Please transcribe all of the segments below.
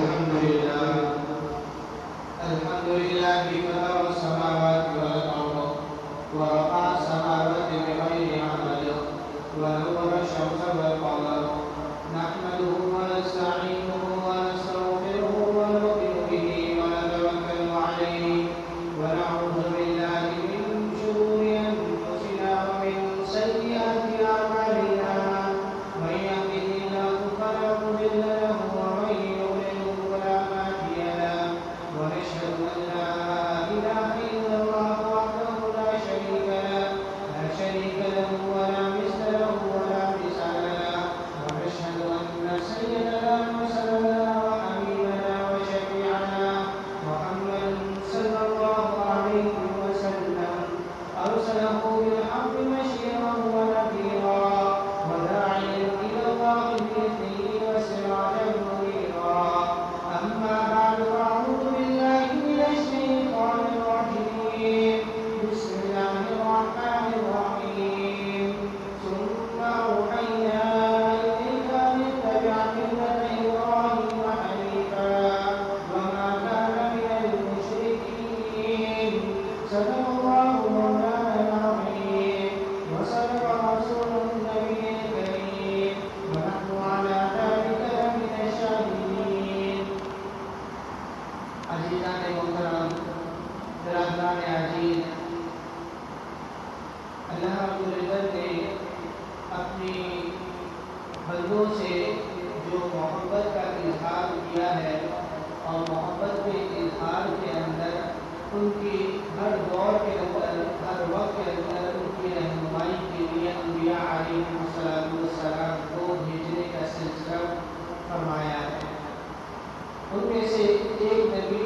الحمد لله فطر السماوات والأرض ورفع السماوات بغير عمد ونور الشمس والقمر نحمده ونستعينه ونستغفره ونؤمن به ونتوكل عليه ونعوذ بالله من شرور أنفسنا ومن سيئات أعمالنا من يهده الله فلا مضل له ومن يضلل فلا هادي له ونشهد أن لا إله إلا الله وحده لا شريك له ولا مثل له ولا مثال له ونشهد أن سيدنا وسندنا وحبيبنا وشفيعنا محمد صلى الله عليه وسلم أرسله بالحق بشيرا ونذيرا وداعيا إلى الله بإذنه وسراجا منيرا أما بعد فأعوذ بالله من الشيطان الرجيم بسم الله الرحمن الرحيم ثم أوحينا إليك أن اتبع ملة إبراهيم حنيفا وما كان من المشركين صدق الله مولانا العظيم وصدق رسوله النبي الكريم ونحن على ذلك لمن الشاهدين. عزیزان محترم، برادران عزیز، اللہ رب العزت نے اپنی بندوں سے جو محبت کا اظہار کیا ہے اور محبت کے اظہار کے اندر ان کی ہر دور کے اندر ہر وقت کے اندر ان کی رہنمائی کے لیے انبیاء علیہ السلام کو بھیجنے کا سلسلہ فرمایا ہے. ان میں سے ایک نبی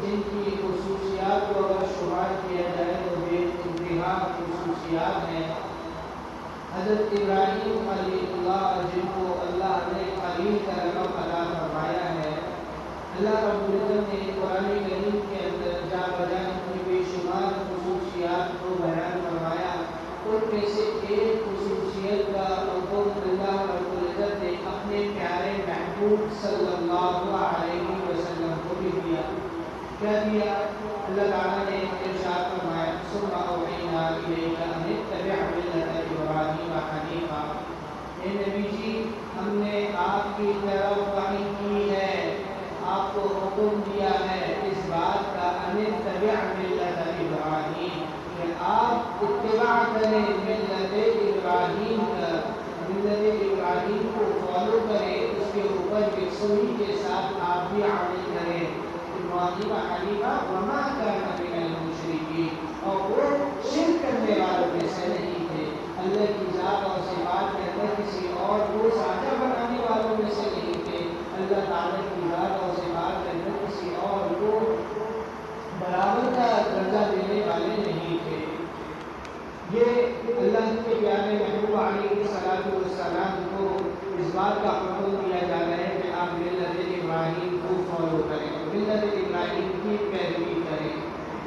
جن کی خصوصیات کو اگر شمار کیا جائے تو بے انتہا خصوصیات ہیں. حضرت ابراہیم علیہ اللہ جن کو اللہ نے خلیل کا لقب عطا فرمایا ہے. اللہ رب العزت نے قرآن کریم کے اندر جا بجا ان کی بے شمار خصوصیات کو بیان فرمایا. ان میں سے ایک خصوصیت کا حکم اللہ رب العزت نے اپنے پیارے محبوب صلی اللہ علیہ وسلم کو بھی دیا. کیا دیا؟ اللہ تعالیٰ نے ارشاد فرمایا ثم اوحینا الیک ان اتبع ملة ابراہیم حنیفا. اے نبی جی، ہم نے آپ کی طرف وحی کی ہے، آپ کو حکم دیا ہے اس بات کا ان اتبع ملة ابراہیم کہ آپ اتباع کریں ملت ابراہیم کا، ملت ابراہیم کو فالو کریں، اس کے اوپر یکسوئی کے ساتھ آپ بھی عمل کریں. ابراہیم حنیفا وما کان من المشرکین، اور وہ شرک کرنے والوں میں سے نہیں تھے. اللہ کی ذات اور صفات کے اندر کسی اور کو ساجھا بنانے والوں میں سے نہیں تھے. اللہ تعالیٰ کی ذات اور صفات کے اندر کسی اور کو برابر کا درجہ دینے والے نہیں تھے. یہ اللہ کے پیارے محبوب علیہ السلام کو اس بات کا حکم دیا جا رہا ہے کہ آپ ملت ابراہیم کو فالو کریں، ملت ابراہیم کی پیروی کریں.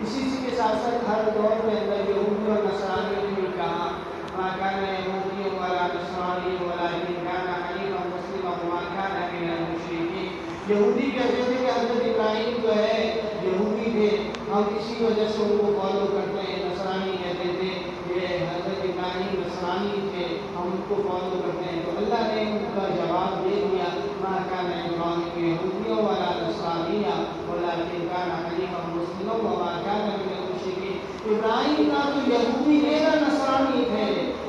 اسی کے ساتھ ساتھ ہر دور کے اندر یہودی اور نصرانی نے بھی کہا ما کان یہودی ولا نصرانی ولکن کان حنیفا مسلما وما کان من المشرکین. یہودی کہتے تھے کہ حضرت ابراہیم جو ہے یہودی تھے، ہم اسی وجہ سے ان کو فالو کرتے ہیں. نصرانی کہتے تھے کہ حضرت ابراہیم نصرانی تھے، ہم ان کو فالو کرتے ہیں. تو اللہ نے ان کا جواب دے دیا ما کان ابراہیم یہودیا ولا نصرانیا ولکن کان حنیفا مسلما وما کان من المشرکین. ابراہیم نہ تو یہودی تھے نہ نصرانی تھے،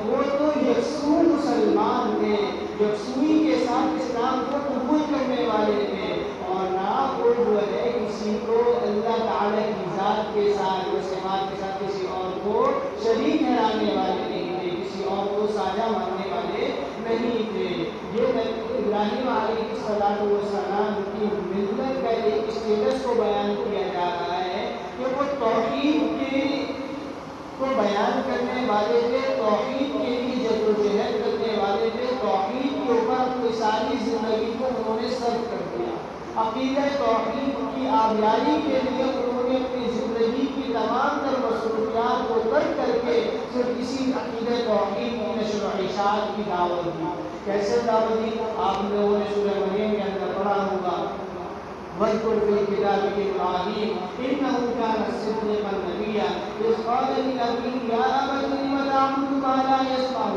وہ تو یکسو مسلمان تھے، یکسوئی کے ساتھ اسلام کو قبول کرنے والے تھے، اور نہ وہ جو ہے کسی کو اللہ تعالیٰ کی ذات کے ساتھ اور صفات کے ساتھ کسی اور کو شریک ٹھہرانے والے نہیں تھے، کسی اور کو ساجھا ماننے والے نہیں تھے. یہ ابراہیم علیہ السلام کی ملت کا ایک اسٹیٹس کو بیان کیا جا رہا ہے کہ وہ توحید کو بیان کرنے والے تھے، توحید کے لیے جدوجہد کرنے والے تھے، توحید کے اوپر اپنی ساری زندگی کو انہوں نے صرف کر دیا. عقیدہ توحید کی آبیاری کے لیے انہوں نے اپنی زندگی کی تمام تر مصروفیات کو ترک کر کے صرف اسی عقیدہ توحید کی نشر و اشاعت کی دعوت دی. کیسے دعوت دی؟ آپ لوگوں نے سورہ مریم کے اندر پڑھا ہوگا واذكر في الكتاب إبراهيم إنه كان صديقا نبيا إذ قال لأبيه يا أبت لم تعبد ما لا يسمع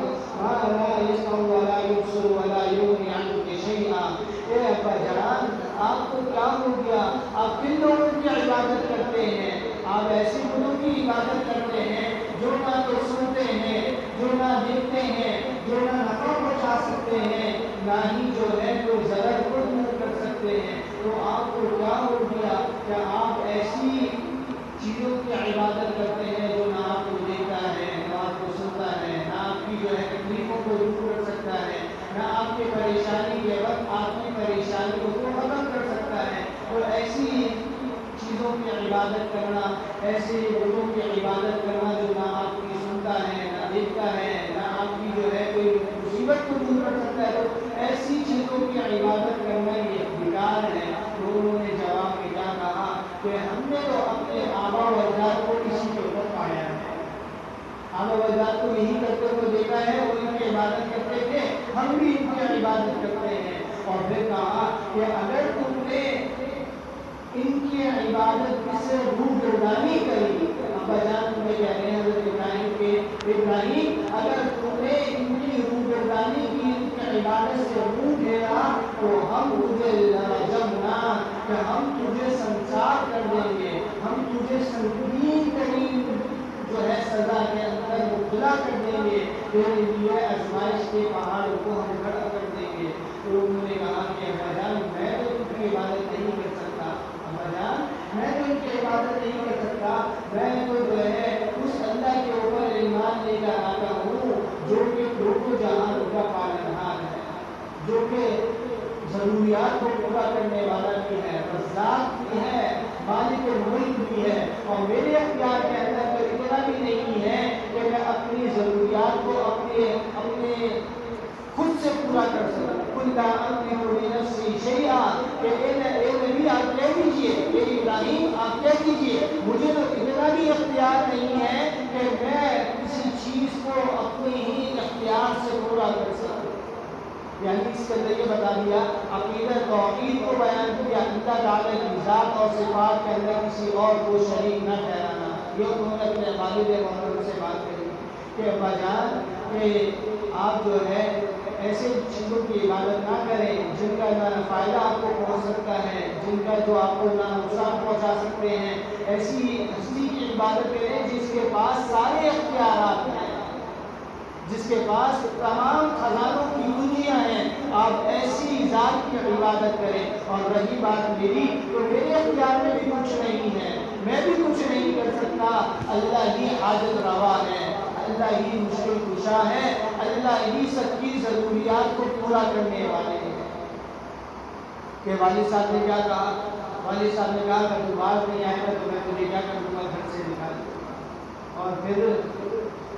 ولا يبصر ولا يغني عنك شيئا. اے ابا جان، آپ کو کیا ہو گیا؟ آپ کن لوگوں کی عبادت کرتے ہیں؟ آپ ایسے لوگوں کی عبادت کرتے ہیں جو نہ تو سنتے ہیں، جو نہ دیکھتے ہیں، جو نہ نفع پہنچا سکتے ہیں، نہ ہی جو ہے کوئی ضرر کو دور کر سکتے ہیں. تو آپ کو کیا ہو گیا؟ کیا آپ ایسی چیزوں کی عبادت کرتے ہیں جو نہ آپ کو دیکھتا ہے، نہ آپ کو سنتا ہے، نہ آپ کی جو ہے تکلیفوں کو دور کر سکتا ہے، نہ آپ کی پریشانی کے وقت آپ کی پریشانیوں کو ختم کر سکتا ہے؟ اور ایسی چیزوں کی عبادت کرنا، ایسے بتوں کی عبادت کرنا جو نہ آپ کی سنتا ہے، نہ دیکھتا ہے، نہ آپ کی جو ہے کوئی مصیبت کو دور کر سکتا ہے، تو ایسی چیزوں کی عبادت کرنا یہ بیکار ہے. تو انہوں نے جواب میں کیا کہا کہ ہم نے تو اپنے آبا و اجداد کو اسی کے اوپر پایا ہے، آبا و اجداد کو یہی کرتے ہوئے دیکھا ہے، وہ ان کی عبادت کرتے تھے، ہم بھی ان کی عبادت کرتے ہیں. اور پھر کہا کہ اگر تم نے ان کی عبادت سے روگردانی کری، ابا جان تمہیں کہہ رہے ہیں حضرت ابراہیم کے، ابراہیم اگر تم نے ان کی روگردانی کی، ان کی عبادت سے منہ پھیرا، تو ہم تجھے لرجمنا، کہ ہم تجھے سنسار کر دیں گے، ہم تجھے سنگین ترین جو ہے سزا کے اندر مبتلا کر دیں گے، تیرے لیے آزمائش کے پہاڑوں کو ہم کھڑا کر دیں گے. تو انہوں نے کہا کہ ابا جان میں تو ان کی عبادت نہیں کر سکتا، ابا جان میں تو ان کی عبادت نہیں کر سکتا، میں تو جو ہے اس اللہ کے اوپر ایمان لے کر آتا ہوں جو کہ دونوں جہان کا پالنہار ہے، جو کہ ضروریات کو پورا کرنے والا بھی ہے، رزاق بھی ہے، مالک الملک بھی ہے. اور میرے اختیار کے اندر تو اتنا بھی نہیں ہے کہ میں اپنی ضروریات کو اپنے خود سے پورا کر سکوں. قل لا املک لنفسی شیئا، کہ اے نبی آپ کہہ دیجیے، اے ابراہیم آپ کہہ دیجیے مجھے تو اتنا بھی اختیار نہیں ہے کہ میں کسی چیز کو اپنے ہی اختیار سے پورا کر سکوں. یعنی اس کے اندر یہ بتا دیا، عقیدہ توحید کو بیان کیا، اللہ تعالیٰ کی ذات اور صفات کے اندر کسی اور کو شریک نہ ٹھہرانا. یہ انہوں نے اپنے والد محترم سے بات کری کہ ابا جان کہ آپ جو ہے ایسے چیزوں کی عبادت نہ کریں جن کا نہ فائدہ آپ کو پہنچ سکتا ہے، جن کا جو آپ کو نہ نقصان پہنچا سکتے ہیں. ایسی ہستی کی عبادت کریں جس کے پاس سارے اختیارات ہیں، جس کے پاس تمام خزانوں کی دنیا ہے. آپ ایسی ذات کی عبادت کریں. اور رہی بات میری، تو میرے اختیار میں بھی کچھ نہیں ہے، میں بھی کچھ نہیں کر سکتا. اللہ ہی حاجت روا ہے، اللہ ہی مشکل کشا ہے، اللہ ہی سب کی ضروریات کو پورا کرنے والے ہیں. کہ والد صاحب نے کیا کہا؟ والد صاحب نے کہا اگر تو باز نہیں آئے گا تو میں تجھے کیا کر دوں گا، گھر سے نکال دوں گا. اور پھر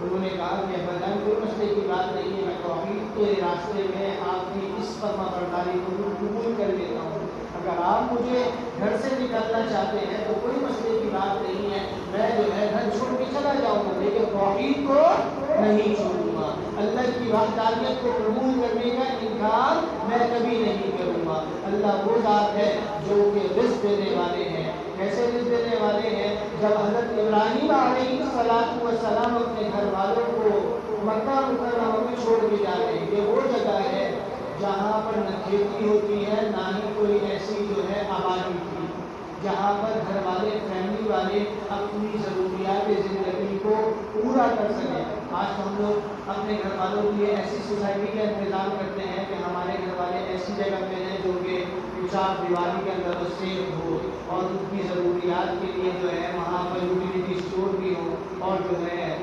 انہوں نے کہا کہ بدن کوئی مسئلے کی بات نہیں ہے، میں توحید کے راستے میں آپ کی اس فرما برداری کو قبول کر لیتا ہوں. اگر آپ مجھے گھر سے نکالنا چاہتے ہیں تو کوئی مسئلے کی بات نہیں ہے، میں جو ہے گھر چھوڑ کے چلا جاؤں گا، لیکن توحید کو نہیں چھوڑوں گا. اللہ کی وحدانیت کو قبول کرنے کا انکار میں کبھی نہیں کروں گا. اللہ وہ ذات ہے جو کہ رزق دینے والے ہیں. کیسے رزق دینے والے ہیں؟ جب حضرت ابراہیم علیہ السلام اپنے گھر والوں کو مکہ مکرمہ میں چھوڑ کے جا رہے ہیں، یہ وہ جگہ ہے جہاں پر نہ کھیتی ہوتی ہے، نہ ہی کوئی ایسی جو ہے آبادی تھی، جہاں پر گھر والے فیملی والے اپنی ضروریات زندگی کو پورا کر سکیں. آج ہم لوگ اپنے گھر والوں کے لیے ایسی سوسائٹی کا انتظام کرتے ہیں کہ ہمارے گھر والے ایسی جگہ پہ ہیں جو کہ چار دیواری کے اندر وہ سیف ہو، اور ان کی ضروریات کے لیے جو ہے وہاں پر یوٹیلیٹی اسٹور بھی ہو، اور جو ہے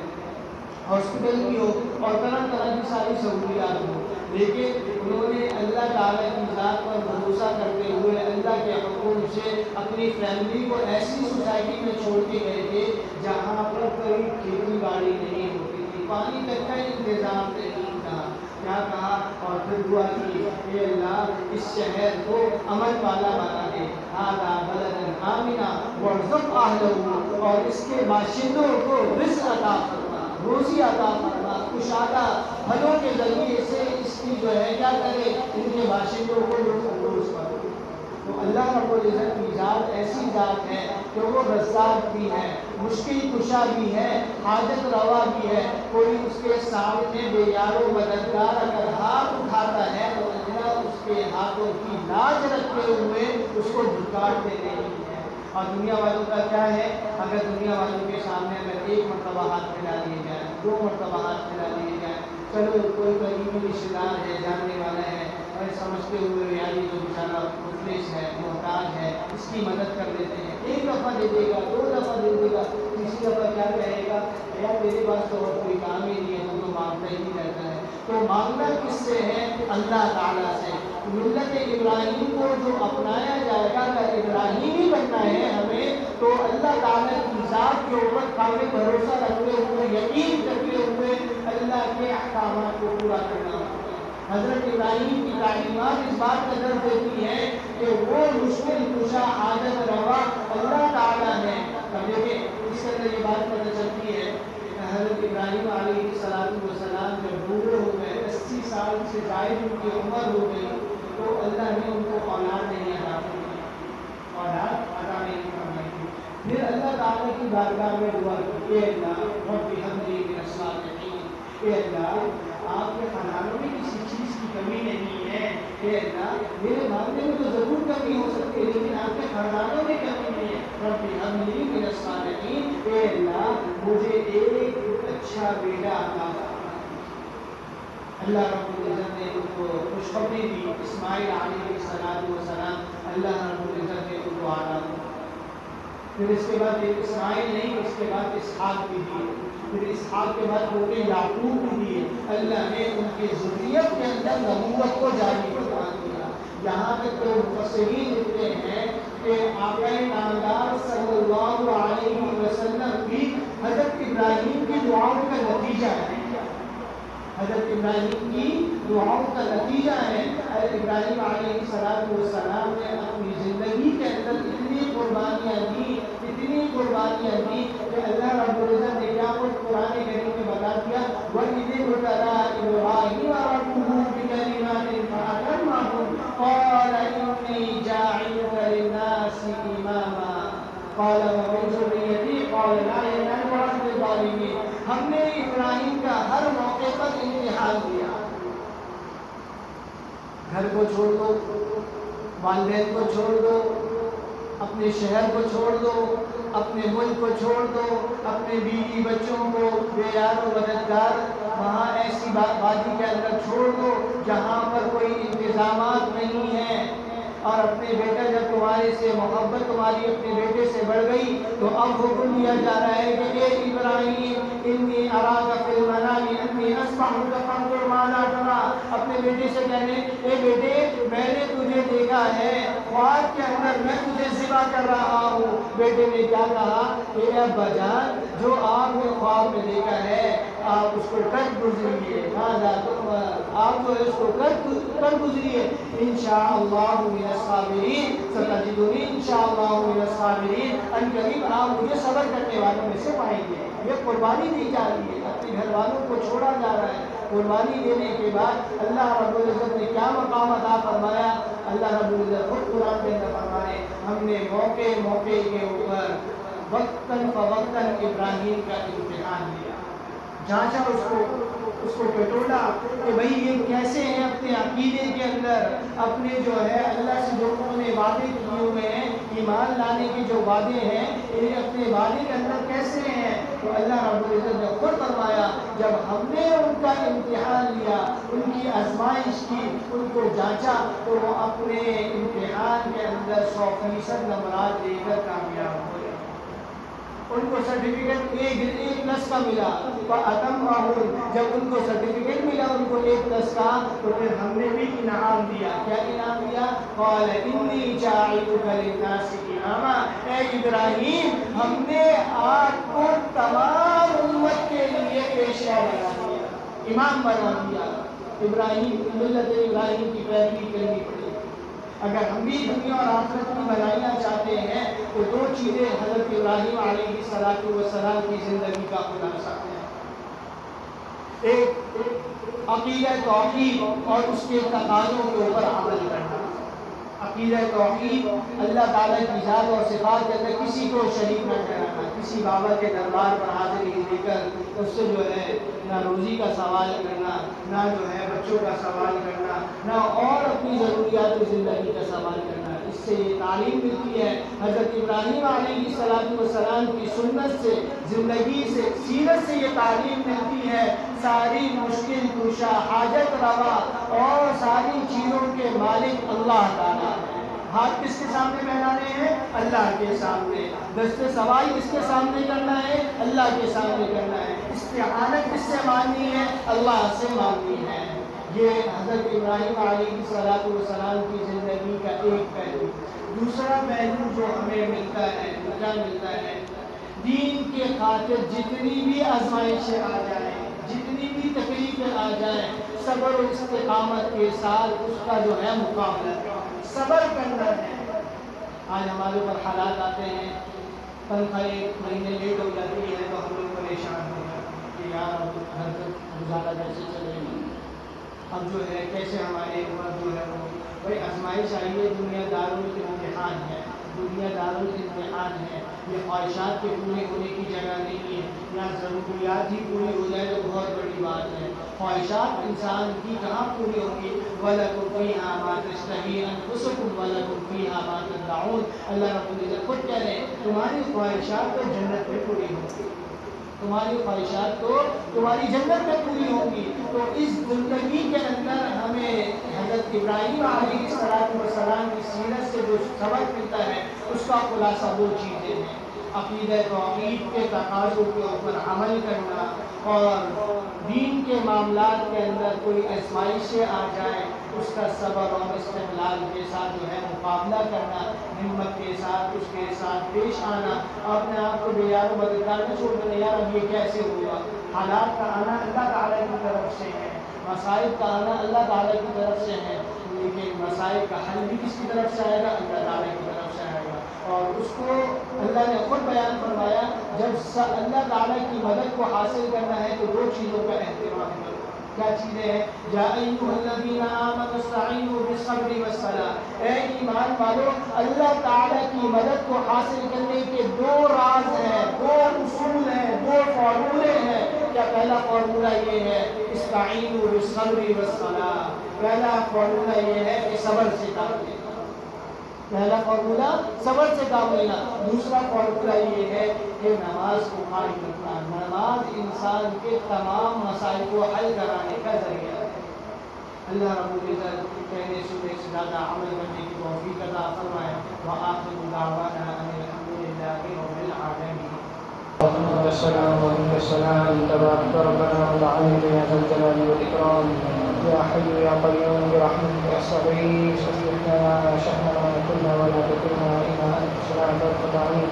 ہاسپٹل بھی ہو، اور طرح طرح کی ساری سہولیات ہو. لیکن انہوں نے اللہ تعالیٰ کی ذات پر بھروسہ کرتے ہوئے اللہ کے حکم سے اپنی فیملی کو ایسی سوسائٹی میں چھوڑ کے گئے تھے جہاں پر کوئی کھیتی باڑی نہیں ہوتی تھی، پانی تک کا انتظام نہیں تھا. کیا کہا؟ اور پھر دعا کی، اے اللہ اس شہر کو امن والا بنا دے، ھذا بلد آمنا وارزق اہلہ، اور اس کے باشندوں کو رزق عطا فرما، روزی عطا فرما، کشادہ پھلوں کے ذریعے سے اس کی جو ہے کیا کرے، ان کے باشندوں کو لطف اندوز کرو. تو اللہ رب العزت کی ذات ایسی ذات ہے کہ وہ رزاق بھی ہے، مشکل کشا بھی ہے، حاجت روا بھی ہے۔ کوئی اس کے سامنے بے یار و مددگار اگر ہاتھ اٹھاتا ہے تو اللہ اس کے ہاتھوں کی لاج رکھتے ہوئے اس کو جھکاڑ دے رہی ہے۔ اور دنیا والوں کا کیا ہے؟ اگر دنیا والوں کے سامنے اگر ایک مرتبہ ہاتھ پھیلا دیے جائے، 2 مرتبہ ہاتھ پھیلا دیے جائے، چلو کوئی قریبی رشتے دار ہے، جاننے والا ہے، اور سمجھتے ہوئے یار یہ جو بیچارہ مفلس ہے، محتاج ہے، اس کی مدد کر دیتے ہیں، 1 دفعہ دے دے گا، 2 دفعہ دے دے گا، تیسری دفعہ کیا کہے گا؟ یار میرے پاس تو اور کوئی کام ہی نہیں ہے، تو مانگتا ہی رہتا ہے۔ تو مانگنا کس سے ہے؟ اللہ تعالیٰ سے۔ ملت ابراہیم کو جو اپنایا جائے گا، اگر ابراہیمی بننا ہے ہمیں، تو اللہ تعالیٰ کی ذات کے اوپر قابل بھروسہ رکھتے ہوئے، یقین کرتے ہوئے اللہ کے احکامات کو پورا کرنا ہوگا۔ حضرت ابراہیم کی تعلیمات اس بات کا درد دیتی ہے کہ وہ مشکل کشا حاجت روا اللہ تعالیٰ ہے۔ اب دیکھیں اس کے اندر یہ بات پتہ چلتی ہے کہ حضرت ابراہیم علیہ السلام جب بوڑھے ہو گئے، 80 سال سے زائد ان کی عمر ہو گئی، تو اللہ نے ان کو اولاد نہیں عطا کی، اولاد عطا نہیں فرمائی۔ پھر اللہ تعالیٰ کی بارگاہ میں دعا کی، اے اللہ رب ہب لی من الصالحین، اے اللہ آپ کے خزانوں میں کسی چیز کی کمی نہیں ہے، اے اللہ میرے مانگنے میں تو ضرور کمی ہو سکتی ہے لیکن آپ کے خزانوں میں کمی نہیں ہے۔ رب ہب لی من الصالحین، اے اللہ مجھے ایک اچھا بیٹا عطا فرما۔ اللہ رب العزت نے ان کو خوشخبری دی، اسماعیل علیہ السلام، اللہ رب العزت نے ان کو عطا فرمایا۔ پھر اس کے بعد ایک اسماعیل نہیں، اس کے بعد اسحاق بھی دیے، پھر اسحاق کے بعد بیٹے یعقوب بھی دیے۔ اللہ نے ان کی ذریت کے اندر نبوت کو جاری فرما دیا، یہاں تک کہ مفسرین لکھتے ہیں کہ آقا نامدار صلی اللہ علیہ وسلم بھی حضرت ابراہیم کی دعاؤں کا نتیجہ ہے، حضرت ابراہیم کی دعاؤں کا نتیجہ ہے۔ حضرت ابراہیم علیہ السلام نے اپنی زندگی کے اندر اتنی قربانیاں دی کہ اللہ رب العزت نے کیا کچھ قرآن کریم میں بتا دیا، وَإِذِ ابْتَلَىٰ إِبْرَاهِيمَ رَبُّهُ بِكَلِمَاتٍ فَأَتَمَّهُنَّ قَالَ إِنِّي جَاعِلُكَ لِلنَّاسِ إِمَامًا قَالَ وَمِن ذُرِّيَّتِي قَالَ لَا يَنَالُ عَهْدِ الظَّالِمِينَ۔ ہم نے ابراہیم کا ہر موقع پر امتحان دیا، گھر کو چھوڑ دو، والدین کو چھوڑ دو، اپنے شہر کو چھوڑ دو، اپنے ملک کو چھوڑ دو، اپنے بیوی بچوں کو بے یار و مددگار وہاں ایسی وادی کے اندر چھوڑ دو جہاں پر کوئی انتظامات نہیں ہیں، اور اپنے بیٹا جب تمہارے سے محبت تمہاری اپنے بیٹے سے بڑھ گئی تو اب حکم دیا جا رہا ہے کہ اے ابراہیم انی اراک فی المنام انی اصبحک فانظر ماذا تری، اپنے بیٹے سے کہنے اے بیٹے میں نے تجھے دیکھا ہے خواب کے اندر، میں تجھے ذبح کر رہا ہوں۔ بیٹے نے کیا کہا؟ اے ابا جان جو آپ نے خواب میں دیکھا ہے آپ اس کو کر گزریے، آپ جو اس کو کر گزریے، انشاءاللہ من الصابرین ستجدونی انشاءاللہ من الصابرین، ان قریب آپ مجھے صبر کرنے والوں میں سے پائیں گے۔ یہ قربانی دی جا رہی ہے، اپنے گھر والوں کو چھوڑا جا رہا ہے۔ قربانی دینے کے بعد اللہ رب العزت نے کیا مقام عطا فرمایا؟ اللہ رب العزت خود قرآن کے اندر فرمائے ہم نے موقع کے اوپر وقتاً فوقتاً ابراہیم کا امتحان لیا، جانچا اس کو پٹولا کہ بھئی یہ کیسے ہیں اپنے عقیدے کے اندر، اپنے جو ہے اللہ سے جو انہوں نے وعدے کیے ہوئے ہیں، ایمان لانے کے جو وعدے ہیں یہ اپنے وعدے کے اندر کیسے ہیں؟ تو اللہ رب العزت نے خود فرمایا جب ہم نے ان کا امتحان لیا، ان کی آزمائش کی، ان کو جانچا تو وہ اپنے امتحان کے اندر 100% نمبرات لے کر کامیاب ہوئے، ان کو سرٹیفکیٹ A+ کا ملا۔ جب ان کو سرٹیفکیٹ ملا ان کو A+ کا تو پھر ہم نے بھی انعام دیا۔ کیا انعام دیا؟ قال انی جاعلک للناس اماما، اے ابراہیم ہم نے آپ کو تمام امت کے لیے پیشوا بنا دیا، امام بنا دیا۔ ابراہیم ملت ابراہیم کی پیروی کرنی پڑی۔ اگر ہم بھی دنیا اور آخرت کی بھلائیاں چاہتے ہیں تو 2 چیزیں حضرت ابراہیم علیہ السلام کی زندگی کا خلاصہ ہے، ایک عقیدہ توحید اور اس کے تقاضوں کے اوپر عمل کرنا، عقیدہ توحید، اللہ تعالیٰ کی ذات اور صفات کے اندر کسی کو شریک نہ ٹھہرانا، کسی بابا کے دربار پر حاضری دے کر اس سے جو ہے نہ روزی کا سوال کرنا، نہ جو ہے بچوں کا سوال کرنا، نہ اور اپنی ضروریات زندگی کا سوال کرنا۔ اس سے یہ تعلیم ملتی ہے حضرت ابراہیم علیہ السلام کی سنت سے، زندگی سے، سیرت سے یہ تعلیم ملتی ہے ساری مشکل کشا، حاجت روا اور ساری چیزوں کے مالک اللہ تعالیٰ ہے۔ ہاتھ کس کے سامنے پھیلانے ہیں؟ اللہ کے سامنے۔ دست سوال کس کے سامنے کرنا ہے؟ اللہ کے سامنے کرنا ہے۔ استعانت کس سے مانگنی ہے؟ اللہ سے مانگنی ہے۔ یہ حضرت ابراہیم علیہ السلام کی زندگی کا ایک پہلو۔ دوسرا پہلو جو ہمیں ملتا ہے، کیا ملتا ہے؟ دین کے خاطر جتنی بھی آزمائشیں آ جائیں، جتنی بھی تکلیفیں آ جائیں، صبر و استقامت کے ساتھ اس کا جو ہے مقابلہ، صبر کرنا ہے۔ آج ہمارے اوپر حالات آتے ہیں، تنخواہ ایک مہینے لیٹ ہو جاتی ہے تو ہم لوگ پریشان ہو جاتے ہیں کہ یار اب گھر تک گزارا کیسے چلے گا، اب جو ہے کیسے ہمارے اوپر جو ہے وہ بھائی آزمائش آئی ہے۔ دنیا دارالامتحان ہے، دنیا دارالامتحان ہے۔ یہ خواہشات کے پورے ہونے کی جگہ نہیں ہے، یا ضروریات ہی پوری ہو جائے تو بہت بڑی بات ہے۔ خواہشات انسان کی کہاں پوری ہوگی؟ وَلَكُمْ فِيهَا مَا تَشْتَهِي أَنفُسُكُمْ وَلَكُمْ فِيهَا مَا تَدَّعُونَ۔ اللہ رب العزت خود کہہ رہے ہیں تمہاری خواہشات تو جنت میں پوری ہوگی، تمہاری خواہشات تو تمہاری جنت میں پوری ہوگی۔ تو اس زندگی کے اندر ہمیں حضرت ابراہیم علیہ السلام کی سیرت سے جو سبق ملتا ہے اس کا خلاصہ وہ چیزیں ہیں: عقیدہ توحید کے تقاضوں کے اوپر عمل کرنا، اور دین کے معاملات کے اندر کوئی آزمائشیں آ جائیں اس کا صبر اور استقلال کے ساتھ جو ہے مقابلہ کرنا، ہمت کے ساتھ اس کے ساتھ پیش آنا، اپنے آپ کو بے یار و مددگار نہ چھوڑ دینا، یار اب یہ کیسے ہوگا۔ حالات کا آنا اللہ تعالیٰ کی طرف سے ہے، مصائب کا آنا اللہ تعالیٰ کی طرف سے ہے، لیکن مصائب کا حل بھی کس کی طرف سے آئے گا؟ اللہ تعالیٰ کی طرف سے آئے گا۔ اور اس کو اللہ نے خود بیان فرمایا، جب اللہ تعالیٰ کی مدد کو حاصل کرنا ہے تو دو چیزوں کا اہتمام کرو۔ کیا چیزیں ہیں؟ یا ایھا الذین آمنوا استعینوا بالصبر والصلاۃ۔ اے ایمان والو، اللہ تعالیٰ کی مدد کو حاصل کرنے کے دو راز ہیں، دو اصول ہیں، دو فارمولے ہیں۔ کیا پہلا فارمولہ یہ ہے استعینوا بالصبر والصلاۃ، پہلا فارمولہ یہ ہے کہ صبر سے کام لینا، پہلا فارمولہ صبر سے کام لینا۔ دوسرا فارمولہ یہ ہے کہ نماز کو قائم رکھنا۔ نماز انسان کے تمام مسائل کو حل کرانے کا ذریعہ ہے۔ اللہ رب العزت کہنے سننے سے زیادہ عمل کرنے کی توفیق عطا فرمائے۔ وآخر دعوانا ان الحمد للہ رب العالمین۔ السلام تبارك ربنا وتعالى يا ذا الجلال والإكرام، يا حي يا قيوم برحمتك أستغيث، اصلح لنا شأننا كله ولا تكلنا إلى أنفسنا طرفة عين.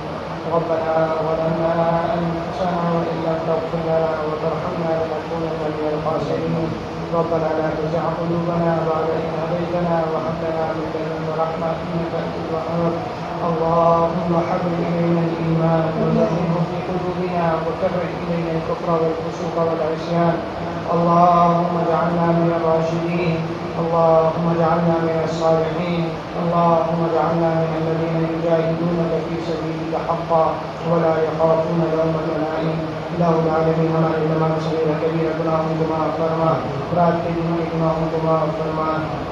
ربنا ظلمنا أنفسنا وإن لم تغفر لنا وترحمنا لنكونن من الخاسرين. ربنا لا تزغ قلوبنا بعد إذ هديتنا وهب لنا من لدنك رحمة إنك أنت الوهاب. اللهم حبب إلينا الإيمان وزينه في قلوبنا وكره إلينا الكفر والفسوق والعصيان. اللهم اجعلنا من الراشدين، اللهم اجعلنا من الصالحين، اللهم اجعلنا من الذين يجاهدونك في سبيلك حقا ولا يخافون لومة لائم. الہ العالمین، ہمارے تمام صغیر کبیر گناہوں کو معاف فرما، رات کے دن کے گناہوں کو معاف فرما،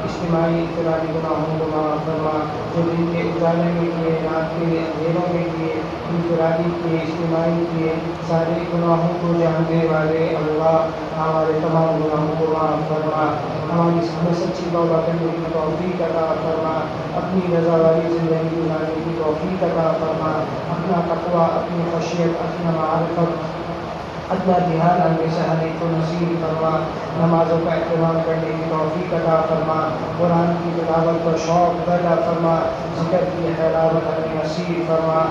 اجتماعی انفرادی گناہوں کو معاف فرما، جو دن کے اجالے میں کیے، رات کے اندھیروں میں کیے، انفرادی کیے، اجتماعی کیے، سارے گناہوں کو جاننے والے اللہ ہمارے تمام گناہوں کو معاف فرما، ہماری سچی توبہ کرنے کی توفیق عطا فرما، اپنی رضا والی زندگی گزارنے کی توفیق عطا فرما، اپنا تقوی، اپنی خشیت، اپنا معرفت، اپنا دھیان ہمیں سہنے کو نصیب فرما، نمازوں کا اہتمام کرنے کی توفیق عطا فرما، قرآن کی تلاوت پر شوق پیدا فرما، ذکر کی حلاوت ہمیں نصیب فرما،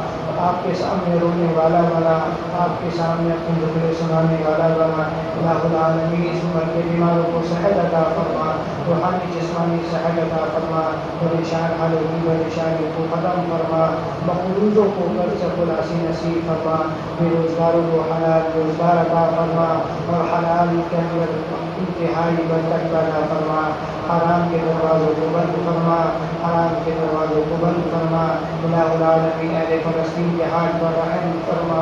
آپ کے سامنے رونے والا بنا، آپ کے سامنے اپنے دکھڑے سنانے والا بنا۔ الہ العالمین، اس عمر کے بیماروں کو صحت عطا فرما، روحانی جسمانی صحت عطا فرما، پریشان حالوں کی پریشانی کو ختم فرما، مقروضوں کو قرض خلاصی نصیب فرما، بے روزگاروں کو حلال روزگار عطا فرما، اور حلال کے اندر انتہائی برکت پیدا فرما، حرام کے دروازوں کو بند فرما، حرام کے دروازوں کو بند فرما۔ الہ العالمین اہل فلسطین کے ہاتھ پر رحم فرما،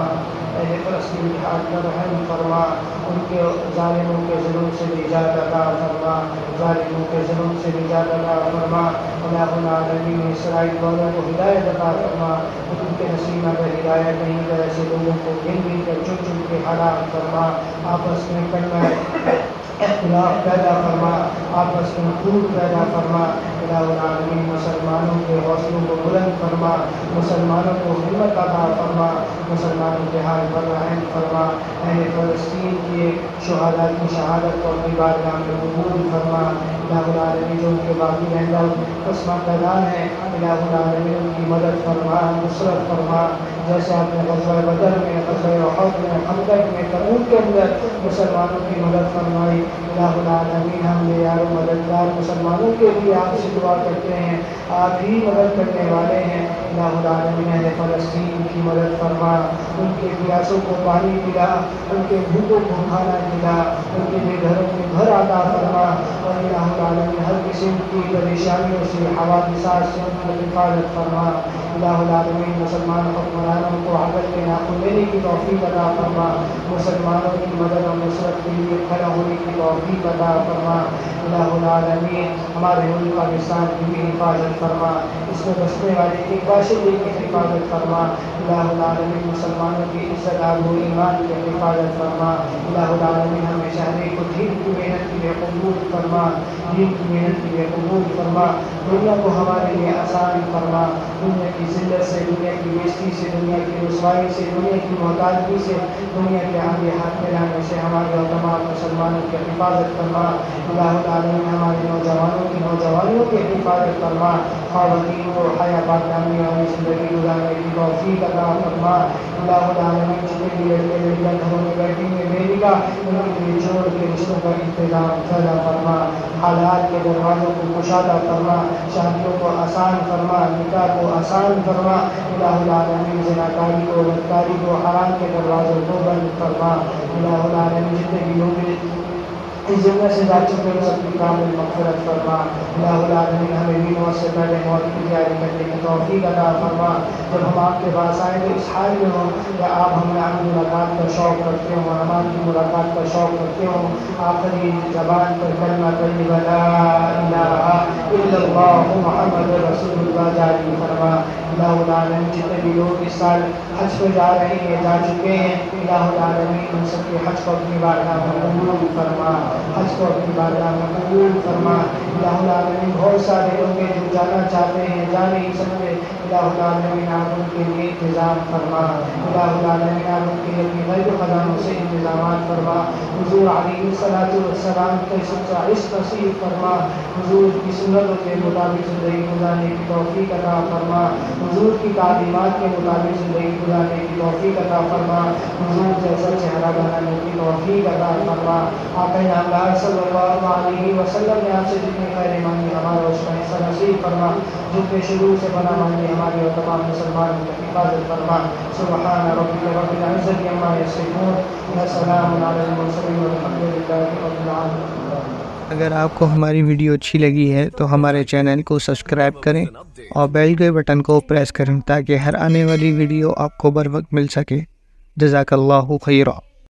اہل فلسطین کے ہاتھ پر رحم فرما، ان کے ظالموں کے ظلم سے نجات عطا فرما، ظالموں کے ظلم سے نجات عطا فرما۔ الہ العالمین اسرائیل والوں کو ہدایت عطا فرما، ان کے نصیب میں اگر ہدایت نہیں تو ایسے لوگوں کو گن گن کر چن چن کے ہلاک فرما، آپس میں کلمہ اختلاف پیدا فرما، آپس میں خون پیدا فرما۔ الہ العالمین مسلمانوں کے حوصلوں کو بلند فرما، مسلمانوں کو ہمت عطا فرما، مسلمانوں کے حال پر رحم فرما۔ اہل فلسطین کے شہداء کی شہادت کو اپنی بارگاہ میں قبول فرما۔ الہ العالمین جو ان کے باقی رہندہ قسمہ قیدان ہیں، الہ العالمین ان کی مدد فرما، نصرت فرما، جیسے آپ نے غزوہ بدر میں، غزوہ احد میں، خندق میں، تبوک کے اندر مسلمانوں کی مدد فرمائی۔ الہ العالمین ہم بے یار و مددگار مسلمانوں کے لیے آپ سے دعا کرتے ہیں، آپ ہی مدد کرنے والے ہیں۔ الہ العالمین اہل فلسطین کی مدد فرما، ان کے پیاسوں کو پانی پلا، ان کے بھوکوں کو کھانا کھلا، ان کے بے گھروں کو گھر عطا فرما، اور الہ العالمین ہر قسم کی پریشانیوں سے، حوادثات سے ان کی حفاظت فرما۔ الہ العالمین مسلمان حکمرانوں کو عدل کے ناخن لینے کی توفیق عطا فرما، مسلمانوں کی مدد اور نصرت کے لیے کھڑا ہونے کی توفیق عطا فرما۔ الہ العالمین ہمارے ملک پاکستان کی بھی حفاظت فرما، اس میں بسنے والے ایک باشندے کی حفاظت فرما۔ الہ العالمین مسلمانوں کی عزت آبرو ایمان کی حفاظت فرما۔ الہ العالمین ہمیشہ ہر ایک کو دین کی محنت کے لیے قبول فرما، دین کی محنت کے لیے قبول فرما، دنیا کو ہمارے لیے آسان فرما، دنیا کی ذلت سے، دنیا کی بےزتی سے، دنیا کی رسوائی سے، دنیا کی محتاجگی سے، دنیا کے آگے ہاتھ ملانے سے ہمارے اور تمام مسلمانوں کی حفاظت فرما۔ الہ العالمین ہمارے نوجوانوں کی نوجوانیوں کی حفاظت فرما، خواتین کو حیا پاکدامنی والی زندگی گزارنے کی توفیق عطا فرما۔ الہ العالمین جتنے بھی لڑکے لڑکیاں گھروں میں بیٹھی ہوئے بے نکاح، ان کے لیے جوڑ کے رشتوں کا انتظام پیدا فرما، حالات کے دروازوں کو کشادہ فرما، شادیوں کو آسان فرما، نکاح کو آسان فرما۔ الہ العالمین زناکاری کو، بدکاری کو، حرام کے دروازوں کو بند فرما۔ الہ العالمین جتنے بھی لوگ اس دنیا سے جا چکے ہیں سب کی کامل مغفرت فرما۔ الہ العالمین ہمیں بھی موت سے پہلے موت کی تیاری کرنے کی توفیق عطا فرما۔ جب ہم آپ کے پاس آئیں تو اس حال میں ہوں کہ آپ ہمیں آپ کی ملاقات کا شوق رکھتے ہوں، ہم آپ کی ملاقات کا شوق رکھتے ہوں، آخری زبان پر کلمہ طیبہ لا الہ الا اللہ محمد رسول اللہ جاری فرما۔ الہ العالمین جتنے بھی لوگ اس سال حج پہ جا رہے ہیں، جا چکے ہیں، الہ العالمین ان سب کے حج کو اپنی بارگاہ میں قبول فرما، حج کو اپنی بارگاہ میں قبول فرما۔ الہ العالمین بہت سارے لوگ ہیں جو جانا چاہتے ہیں، جا نہیں سکتے، الہ العالمین آپ ان کے لیے انتظام فرما، الہ العالمین آپ ان کے لیے اپنی غیب خزانوں سے انتظامات فرما۔ حضور علیہ السلام کے عشق نصیب فرما، حضور کی سنتوں کے مطابق زندگی گزارنے کی توفیق عطا فرما، حضور کی تعلیمات کے مطابق زندگی گزارنے کی توفیق عطا فرما، حضور جیسا چہرہ بنانے کی توفیق عطا فرما۔ آقا نامدار صلی اللہ علیہ وسلم نے آپ سے جتنے خیر مانگی ہمارا اس کا حصہ نصیب فرما، جتنے شروع سے بنا مانگی ہماری اور تمام مسلمانوں کی حفاظت فرما۔ سبحان ربک رب العزت عما یصفون وسلام علی المرسلین والحمد للہ رب العالمین۔ اگر آپ کو ہماری ویڈیو اچھی لگی ہے تو ہمارے چینل کو سبسکرائب کریں اور بیل کے بٹن کو پریس کریں تاکہ ہر آنے والی ویڈیو آپ کو بر وقت مل سکے۔ جزاک اللہ خیرہ۔